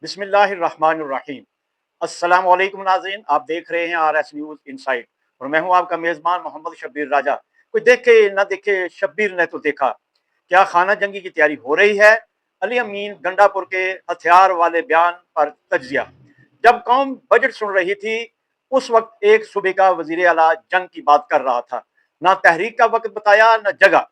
बिस्मिल्लाहिर्रहमानिर्रहीम। अस्सलाम वालेकुम नाज़रीन, आप देख रहे हैं RS न्यूज़ इनसाइड और मैं हूं आपका मेज़बान मोहम्मद शब्बीर राजा। कोई देखे ना देखे, शब्बीर ने तो देखा। क्या खाना जंगी की तैयारी हो रही है? अली अमीन गंडापुर के हथियार वाले बयान पर तज्जिया। जब कौम बजट सुन रही थी उस वक्त एक सूबे का वजीर आला जंग की बात कर रहा था। ना तहरीक का वक्त बताया न जगह,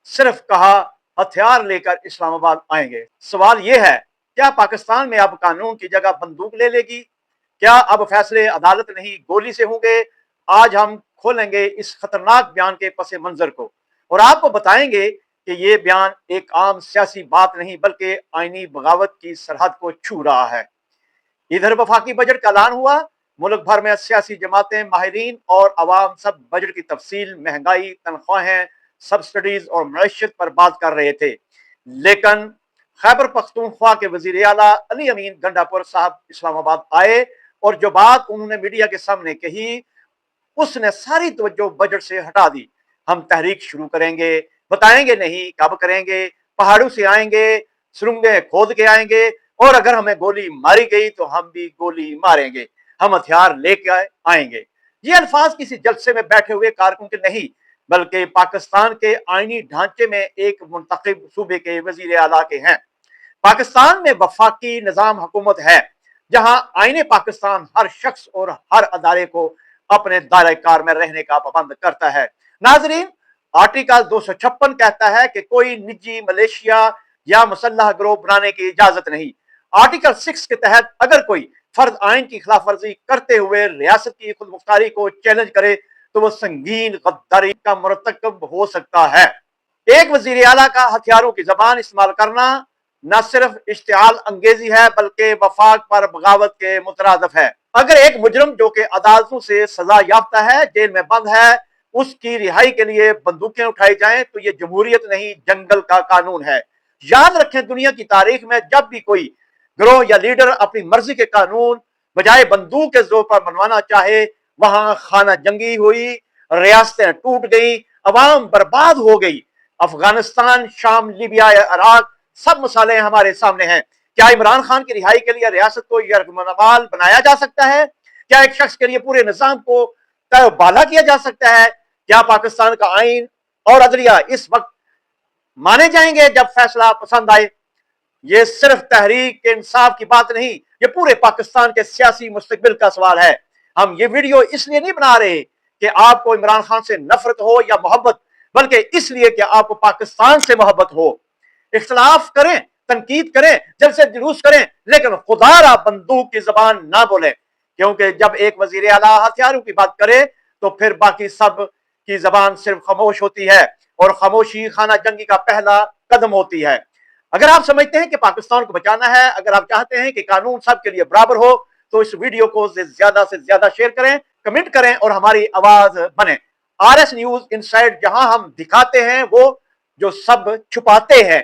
सिर्फ कहा हथियार लेकर इस्लामाबाद आएंगे। सवाल यह है, क्या पाकिस्तान में अब कानून की जगह बंदूक ले लेगी? क्या अब फैसले अदालत नहीं गोली से होंगे? आज हम खोलेंगे इस खतरनाक बयान के पस मंजर को और आपको बताएंगे कि ये बयान एक आम सियासी बात नहीं बल्कि आईनी बगावत की सरहद को छू रहा है। इधर वफाकी बजट का ऐलान हुआ। मुल्क भर में सियासी जमातें, माहिरीन और अवाम सब बजट की तफसील, महंगाई, तनख्वाहें, सब्सिडीज और मैशियत पर बात कर रहे थे। लेकिन खैबर पख्तूनख्वा के वजीर आला अली अमीन गंडापुर साहब इस्लामाबाद आए और जो बात उन्होंने मीडिया के सामने कही उसने सारी तवज्जो बजट से हटा दी। हम तहरीक शुरू करेंगे, बताएंगे नहीं कब करेंगे, पहाड़ों से आएंगे, सुरंगें खोद के आएंगे और अगर हमें गोली मारी गई तो हम भी गोली मारेंगे, हम हथियार लेकर आएंगे। ये अल्फाज किसी जलसे में बैठे हुए कारकुन के नहीं बल्कि पाकिस्तान के आईनी ढांचे में एक मुंतखब सूबे के वजीर आला के हैं। पाकिस्तान में वफाकी निजाम हुकूमत है जहां आईने पाकिस्तान हर शख्स और हर अदारे को अपने दायरे कार में रहने का पाबंद करता है। नाजरीन, आर्टिकल 256 कहता है कि कोई निजी मलेशिया या मुसल्लह गिरोह बनाने की इजाजत नहीं। आर्टिकल 6 के तहत अगर कोई फर्द आइन की खिलाफ वर्जी करते हुए रियासत की खुद मुख्तारी को चैलेंज करे तो वह संगीन गद्दारी का मुरतकब हो सकता है। एक वजीर आला का हथियारों की जबान इस्तेमाल करना न सिर्फ इश्तिहाल अंगेजी है बल्कि वफाक पर बगावत के मुतरादफ है। अगर एक मुजरम जो कि अदालतों से सजा याफ्ता है, जेल में बंद है, उसकी रिहाई के लिए बंदूकें उठाई जाएं तो ये जमहूरियत नहीं जंगल का कानून है। याद रखें, दुनिया की तारीख में जब भी कोई गिरोह या लीडर अपनी मर्जी के कानून बजाय बंदूक के जोर पर मनवाना चाहे वहां खाना जंगी हुई, रियासतें टूट गई, अवाम बर्बाद हो गई। अफगानिस्तान, शाम, लीबिया या इराक, सब मसाले हमारे सामने हैं। क्या इमरान खान की रिहाई के लिए रियासत को यरगमल बनाया जा सकता है? क्या एक शख्स के लिए पूरे निजाम को तबाला किया जा सकता है? क्या पाकिस्तान का आइन और अदलिया इस वक्त माने जाएंगे जब फैसला पसंद आए? ये सिर्फ तहरीक इंसाफ की बात नहीं, ये पूरे पाकिस्तान के सियासी मुस्तकबिल का सवाल है। हम ये वीडियो इसलिए नहीं बना रहे कि आपको इमरान खान से नफरत हो या मोहब्बत, बल्कि इसलिए कि आपको पाकिस्तान से मोहब्बत हो। इख्तलाफ करें, तनकीद करें, जलसे जुलूस करें, लेकिन खुदारा बंदूक की जबान ना बोले, क्योंकि जब एक वजीर आला हथियारों की बात करे तो फिर बाकी सब की जबान सिर्फ खामोश होती है और खामोशी खाना जंगी का पहला कदम होती है। अगर आप समझते हैं कि पाकिस्तान को बचाना है, अगर आप चाहते हैं कि कानून सबके लिए बराबर हो, तो इस वीडियो को से ज्यादा शेयर करें, कमेंट करें और हमारी आवाज बने। RS न्यूज इनसाइड, जहां हम दिखाते हैं वो जो सब छुपाते हैं।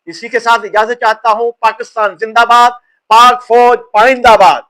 इसी के साथ इजाजत चाहता हूं। पाकिस्तान जिंदाबाद, पाक फौज पाइंदाबाद।